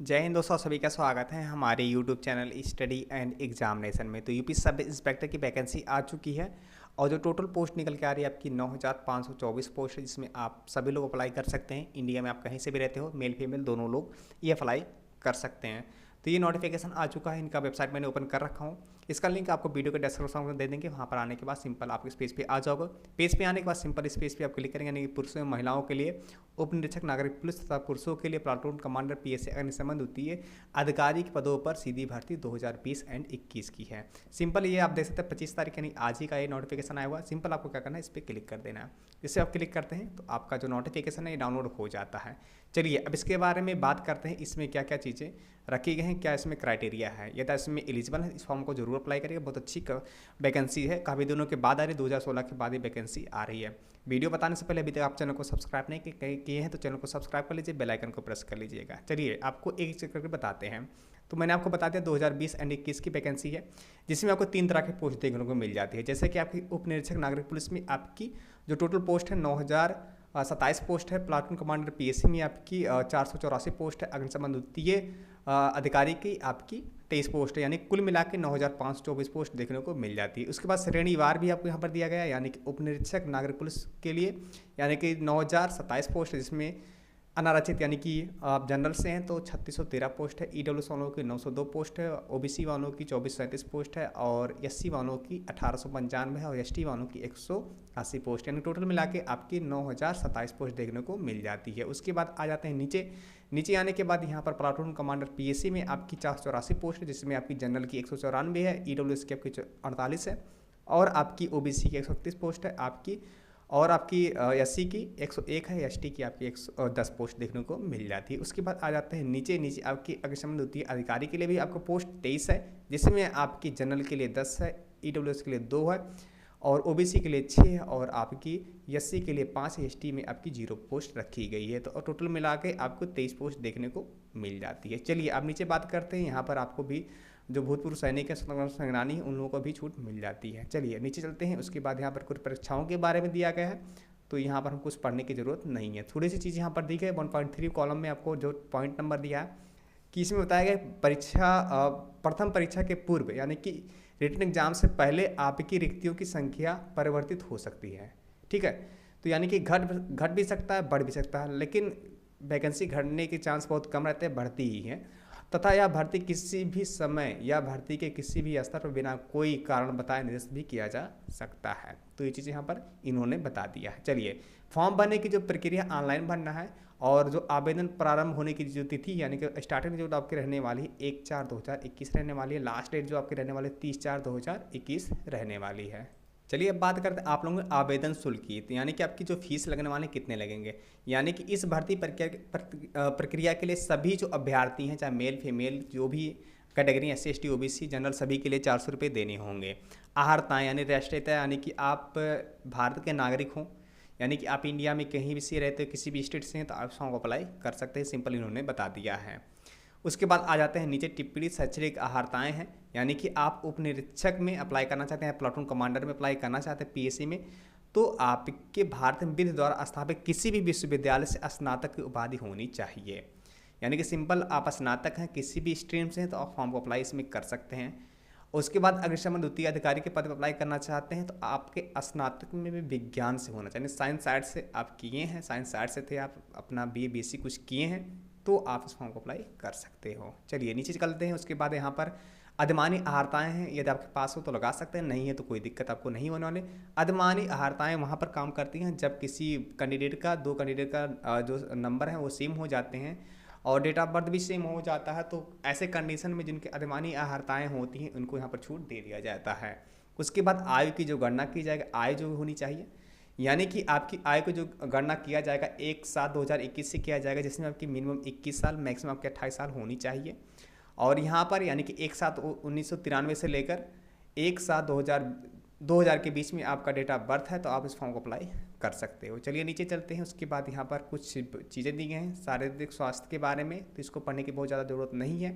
जय हिंद दोस्तों, सभी का स्वागत है हमारे YouTube channel study and examination में। तो यूपी सब इंस्पेक्टर की वैकेंसी आ चुकी है और जो टोटल पोस्ट निकल के आ रही है आपकी 9524 पोस्ट है, जिसमें आप सभी लोग अप्लाई कर सकते हैं। इंडिया में आप कहीं से भी रहते हो, मेल फीमेल दोनों लोग ये अप्लाई कर सकते हैं। तो ये नोटिफिकेशन आ चुका है, इनका वेबसाइट मैंने ओपन कर रखा हूँ। इसका लिंक आपको वीडियो के डिस्क्रिप्शन में दे देंगे। वहाँ पर आने के बाद सिंपल आप इस पेज पे आ जाओगे। पेज पे आने के बाद सिंपल इस पेज पे आप क्लिक करेंगे, यानी कि पुरुषों एवं महिलाओं के लिए उप निरीक्षक नागरिक पुलिस तथा पुरुषों के लिए प्लाटून कमांडर पीएससी अग्निशमन द्वितीय अधिकारी के पदों पर सीधी भर्ती 2020 एंड 21 की है। सिंपल ये आप देख सकते हैं 25 तारीख यानी आज ही का ये नोटिफिकेशन आया हुआ है। सिंपल आपको क्या करना है, इस पर क्लिक कर देना है। इससे आप क्लिक करते हैं तो आपका जो नोटिफिकेशन है ये डाउनलोड हो जाता है। चलिए अब इसके बारे में बात करते हैं, इसमें क्या क्या चीज़ें रखी गई हैं, क्या इसमें क्राइटेरिया है। यदि इसमें एलिजिबल है इस फॉर्म को जरूर अप्लाई करिएगा। बहुत अच्छी वैकेंसी है, काफ़ी दिनों के बाद आ रही है, 2016 के बाद ये वैकेंसी आ रही है। वीडियो बताने से पहले अभी तक आप चैनल को सब्सक्राइब नहीं किए हैं तो चैनल को सब्सक्राइब कर लीजिए, बेल आइकन को प्रेस कर लीजिएगा। चलिए आपको एक चेक करके बताते हैं। तो मैंने आपको बता दिया 2020 एंड 21 की वैकेंसी है, जिसमें आपको 3 तरह की पोस्ट देखने को मिल जाती है। जैसे कि आपकी उप निरीक्षक नागरिक पुलिस में आपकी जो टोटल पोस्ट है 9027 पोस्ट है। प्लाटून कमांडर पीएससी में आपकी 484 पोस्ट है। अग्निशमन द्वितीय अधिकारी की आपकी 23 पोस्ट है, यानी कुल मिला के 9524 पोस्ट देखने को मिल जाती है। उसके बाद श्रेणीवार भी आपको यहाँ पर दिया गया है, यानी कि उप निरीक्षक नागरिक पुलिस के लिए यानी कि 9027 पोस्ट है, जिसमें अनारक्षित यानी कि आप जनरल से हैं तो 3613 पोस्ट है। ईडब्ल्यूएस वालों की 902 पोस्ट है। ओबीसी वालों की 2437 पोस्ट है और एससी वालों की 1895 है और एसटी वालों की 180 पोस्ट, यानी टोटल मिला के आपकी 9027 पोस्ट देखने को मिल जाती है। उसके बाद आ जाते हैं नीचे आने के बाद यहाँ पर प्लाटून कमांडर पीएससी में आपकी 484 पोस्ट है, जिसमें आपकी जनरल की 194 है, ईडब्ल्यूएस की आपकी 48 है और आपकी ओबीसी की 131 पोस्ट है आपकी, और आपकी एससी की 101 है, एसटी की आपकी 110 पोस्ट देखने को मिल जाती है। उसके बाद आ जाते हैं नीचे आपकी अग्निशमन द्वितीय अधिकारी के लिए भी आपको पोस्ट 23 है, जिसमें आपकी जनरल के लिए 10 है, ईडब्ल्यूएस के लिए 2 है और ओबीसी के लिए 6 है और आपकी एससी के लिए 5 है, एसटी में आपकी 0 पोस्ट रखी गई है। तो टोटल मिला के आपको 23 पोस्ट देखने को मिल जाती है। चलिए अब नीचे बात करते हैं, यहाँ पर आपको भी जो भूतपूर्व सैनिक है, स्वतंत्रता सेनानी, उन लोगों को भी छूट मिल जाती है। चलिए नीचे चलते हैं। उसके बाद यहाँ पर कुछ परीक्षाओं के बारे में दिया गया है, तो यहाँ पर हम कुछ पढ़ने की ज़रूरत नहीं है। थोड़ी सी चीज़ यहाँ पर दी गई 1.3 कॉलम में आपको जो पॉइंट नंबर दिया है कि इसमें बताया गया परीक्षा प्रथम परीक्षा के पूर्व यानी कि रिटन एग्जाम से पहले आपकी रिक्तियों की संख्या परिवर्तित हो सकती है। ठीक है, तो यानी कि घट भी सकता है, बढ़ भी सकता है, लेकिन वैकेंसी घटने के चांस बहुत कम रहते हैं, बढ़ती ही है। तथा यह भर्ती किसी भी समय या भर्ती के किसी भी स्तर पर बिना कोई कारण बताए निरस्त भी किया जा सकता है। तो ये चीज़ यहाँ पर इन्होंने बता दिया है। चलिए फॉर्म भरने की जो प्रक्रिया ऑनलाइन भरना है और जो आवेदन प्रारंभ होने की जो तिथि यानी कि स्टार्टिंग जो आपकी रहने वाली है 1/4/2021 रहने वाली है। लास्ट डेट जो आपकी रहने वाली है 30/4/2021 रहने वाली है। चलिए अब बात करते हैं आप लोगों के आवेदन शुल्क की। तो यानी कि आपकी जो फीस लगने वाले कितने लगेंगे, यानी कि इस भर्ती प्रक्रिया के लिए सभी जो अभ्यर्थी हैं, चाहे मेल फीमेल जो भी category S C S T OBC general, सभी के लिए 400 रुपये देने होंगे। आहारता यानी राष्ट्रीयता यानी कि आप भारत के नागरिक हों, यानी कि आप इंडिया में कहीं भी से रहते हो, किसी भी स्टेट से हैं तो आप फॉर्म अप्लाई कर सकते हैं। सिंपल इन्होंने बता दिया है। उसके बाद आ जाते हैं नीचे टिप्पणी शैक्षणिक अर्हताएँ हैं, यानी कि आप उप निरीक्षक में अप्लाई करना चाहते हैं, प्लाटून कमांडर में अप्लाई करना चाहते हैं पीएससी में, तो आपके भारत में विधि द्वारा स्थापित किसी भी विश्वविद्यालय से स्नातक की उपाधि होनी चाहिए। यानी कि सिंपल आप स्नातक हैं, किसी भी स्ट्रीम से हैं तो आप फॉर्म को अप्लाई इसमें कर सकते हैं। उसके बाद अग्निशमन द्वितीय अधिकारी के पद पर अप्लाई करना चाहते हैं तो आपके स्नातक में भी विज्ञान से होना चाहिए। साइंस साइड से आप किए हैं, साइंस साइड से थे, आप अपना BA BSc कुछ किए हैं तो आप इस फॉर्म को अप्लाई कर सकते हो। चलिए नीचे चलते हैं। उसके बाद यहाँ पर अधिमानी आहारताएँ हैं, यदि आपके पास हो तो लगा सकते हैं, नहीं है तो कोई दिक्कत आपको नहीं होने वाली। अधिमानी आहारताएँ वहाँ पर काम करती हैं जब किसी कैंडिडेट का दो कैंडिडेट का जो नंबर है वो सेम हो जाते हैं और डेट ऑफ बर्थ भी सेम हो जाता है, तो ऐसे कंडीशन में जिनके अधिमानी आहारताएँ होती हैं उनको यहाँ पर छूट दे दिया जाता है। उसके बाद आयु की जो गणना की जाएगी, आयु जो होनी चाहिए, यानी कि आपकी आय को जो गणना किया जाएगा 1/7/2021 से किया जाएगा, जिसमें आपकी मिनिमम 21 साल मैक्सिमम आपकी 28 साल होनी चाहिए। और यहाँ पर यानी कि 1/7/1993 से लेकर 1/7/2000 के बीच में आपका डेट ऑफ बर्थ है तो आप इस फॉर्म को अप्लाई कर सकते हो। चलिए नीचे चलते हैं। उसके बाद यहाँ पर कुछ चीज़ें दी गई हैं शारीरिक स्वास्थ्य के बारे में, तो इसको पढ़ने की बहुत ज़्यादा ज़रूरत नहीं है,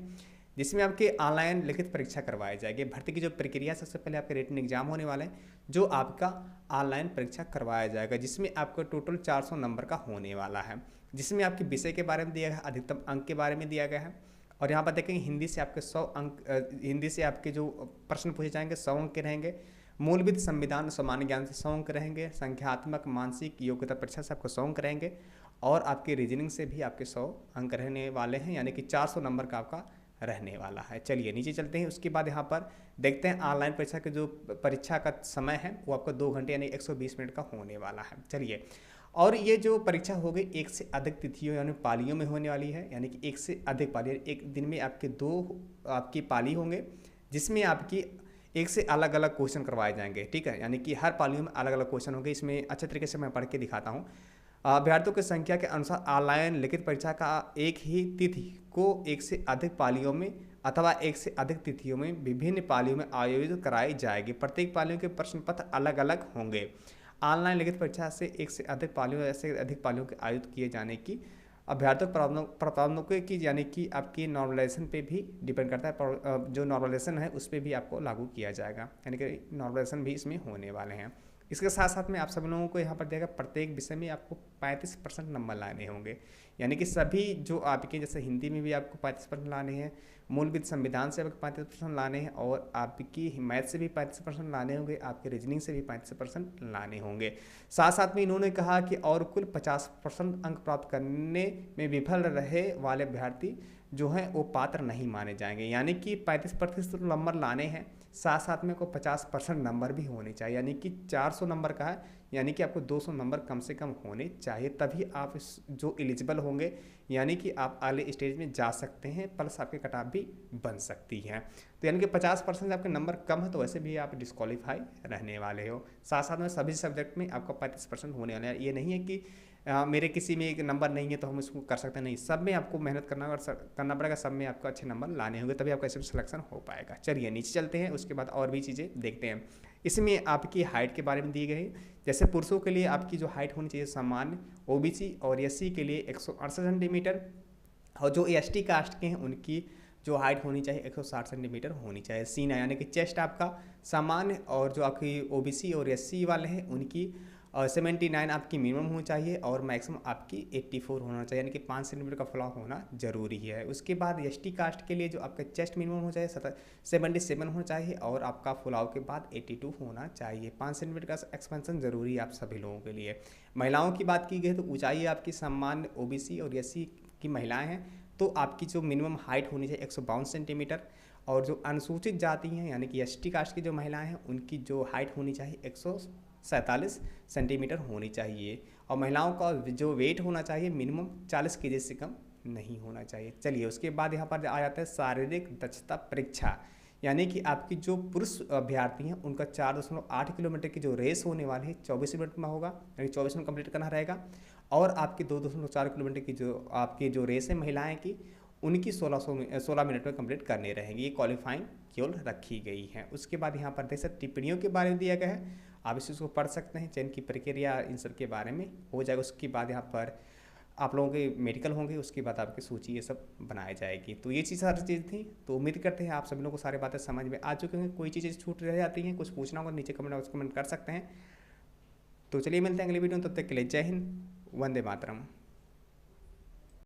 जिसमें आपके ऑनलाइन लिखित परीक्षा करवाई जाएगी। भर्ती की जो प्रक्रिया सबसे पहले आपके रिटन एग्जाम होने वाले हैं, जो आपका ऑनलाइन परीक्षा करवाया जाएगा, जिसमें आपका टोटल 400 नंबर का होने वाला है। जिसमें आपके विषय के बारे में दिया गया है, अधिकतम अंक के बारे में दिया गया है। और यहाँ पर देखेंगे हिंदी से आपके 100 अंक, हिंदी से आपके जो प्रश्न पूछे जाएंगे 100 अंक के रहेंगे। मूलविद संविधान सामान्य ज्ञान से 100 अंक रहेंगे। संख्यात्मक मानसिक योग्यता परीक्षा से आपको 100 अंक रहेंगे। और आपके रीजनिंग से भी आपके 100 अंक रहने वाले हैं, यानी कि 400 नंबर का आपका रहने वाला है। चलिए नीचे चलते हैं। उसके बाद यहाँ पर देखते हैं ऑनलाइन परीक्षा के जो परीक्षा का समय है वो आपका 2 घंटे यानी 120 मिनट का होने वाला है। चलिए, और ये जो परीक्षा होगी एक से अधिक तिथियों यानी पालियों में होने वाली है, यानी कि एक से अधिक पाली, एक दिन में आपके 2 आपकी पाली होंगे, जिसमें आपकी एक से अलग अलग क्वेश्चन करवाए जाएंगे। ठीक है, यानी कि हर पालियों में अलग अलग क्वेश्चन होंगे। इसमें अच्छे तरीके से मैं पढ़ के दिखाता हूँ। अभ्यर्थियों की संख्या के अनुसार ऑनलाइन लिखित परीक्षा का एक ही तिथि को एक से अधिक पालियों में अथवा एक से अधिक तिथियों में विभिन्न पालियों में आयोजित कराई जाएगी। प्रत्येक पालियों के प्रश्न पत्र अलग अलग होंगे। ऑनलाइन लिखित परीक्षा से एक से अधिक पालियों के आयोजित किए जाने की अभ्यर्थियों प्रावधानों की, यानी कि आपकी नॉर्मलाइजेशन पे भी डिपेंड करता है। जो नॉर्मलाइजेशन है उस पर भी आपको लागू किया जाएगा, यानी कि नॉर्मलाइजेशन भी इसमें होने वाले हैं। इसके साथ साथ में आप सभी लोगों को यहाँ पर देगा प्रत्येक विषय में आपको 35% नंबर लाने होंगे, यानी कि सभी जो आपके जैसे हिंदी में भी आपको 35% लाने हैं, मूलविद संविधान से आपको 35% लाने हैं, और आपकी मैथ से भी 35% लाने होंगे, आपके रीजनिंग से भी 35% लाने होंगे। साथ साथ में इन्होंने कहा कि और कुल 50% अंक प्राप्त करने में विफल रहे वाले अभ्यर्थी जो हैं वो पात्र नहीं माने जाएंगे, यानी कि 35% नंबर लाने हैं, साथ साथ में को 50% नंबर भी होने चाहिए, यानी कि 400 नंबर का है, यानी कि आपको 200 नंबर कम से कम होने चाहिए, तभी आप इस जो एलिजिबल होंगे, यानी कि आप अगले स्टेज में जा सकते हैं, प्लस आपके कट ऑफ भी बन सकती है। तो यानी कि 50% आपके नंबर कम है तो वैसे भी आप डिस्क्वालीफाई रहने वाले हो। साथ साथ में सभी सब्जेक्ट में आपका 35% होने वाला है। ये नहीं है कि मेरे किसी में एक नंबर नहीं है तो हम इसको कर सकते नहीं, सब में आपको मेहनत करना पड़ेगा, सब में आपको अच्छे नंबर लाने होंगे, तभी आपका इसमें सिलेक्शन हो पाएगा। चलिए नीचे चलते हैं, उसके बाद और भी चीज़ें देखते हैं। इसमें आपकी हाइट के बारे में दी गई, जैसे पुरुषों के लिए आपकी जो हाइट होनी चाहिए सामान्य, ओबीसी और एससी के लिए 168 सेंटीमीटर, और जो एसटी कास्ट के हैं उनकी जो हाइट होनी चाहिए 160 सेंटीमीटर होनी चाहिए। सीना यानी कि चेस्ट आपका सामान्य, और जो आपकी ओबीसी और एससी वाले हैं उनकी 79 आपकी मिनिमम होनी चाहिए, और मैक्सिमम आपकी 84 होना चाहिए, यानी कि 5 सेंटीमीटर का फुलाव होना जरूरी है। उसके बाद एसटी कास्ट के लिए जो आपका चेस्ट मिनिमम हो चाहिए 77 होना चाहिए, और आपका फुलाव के बाद 82 होना चाहिए। 5 सेंटीमीटर का एक्सपेंशन जरूरी है आप सभी लोगों के लिए। महिलाओं की बात की गई तो ऊंचाई आपकी सामान्य, ओबीसी और एससी की महिलाएँ हैं तो आपकी जो मिनिमम हाइट होनी चाहिए 152 सेंटीमीटर, और जो अनुसूचित जाति हैं यानी कि एसटी कास्ट की जो महिलाएं हैं उनकी जो हाइट होनी चाहिए 147 सेंटीमीटर होनी चाहिए, और महिलाओं का जो वेट होना चाहिए मिनिमम 40 केजी से कम नहीं होना चाहिए। चलिए उसके बाद यहाँ पर आ जाता है शारीरिक दक्षता परीक्षा, यानी कि आपकी जो पुरुष अभ्यर्थी हैं उनका 4.8 किलोमीटर की जो रेस होने वाली है 24 मिनट में होगा, यानी 24 मिनट कंप्लीट करना रहेगा। और आपकी 2.4 किलोमीटर की जो आपकी जो रेस है महिलाएं की उनकी 16 मिनट में कंप्लीट करनी रहेंगी। ये क्वालिफाइंग केवल रखी गई है। उसके बाद यहाँ पर देख सकते टिप्पणियों के बारे में दिया गया है, आप इस चीज़ को पढ़ सकते हैं। चयन की प्रक्रिया इन सब के बारे में हो जाएगा। उसके बाद यहाँ पर आप लोगों के मेडिकल होंगे, उसके बाद आपकी सूची ये सब बनाई जाएगी। तो ये चीज़ सारी चीज़ थी। तो उम्मीद करते हैं आप सभी लोगों को सारी बातें समझ में आ चुके हैं। कोई चीज़ें छूट रह जाती हैं, कुछ पूछना होगा नीचे कमेंट कर सकते हैं। तो चलिए मिलते हैं अगली वीडियो में, तब तक के लिए जय हिंद, वंदे मातरम।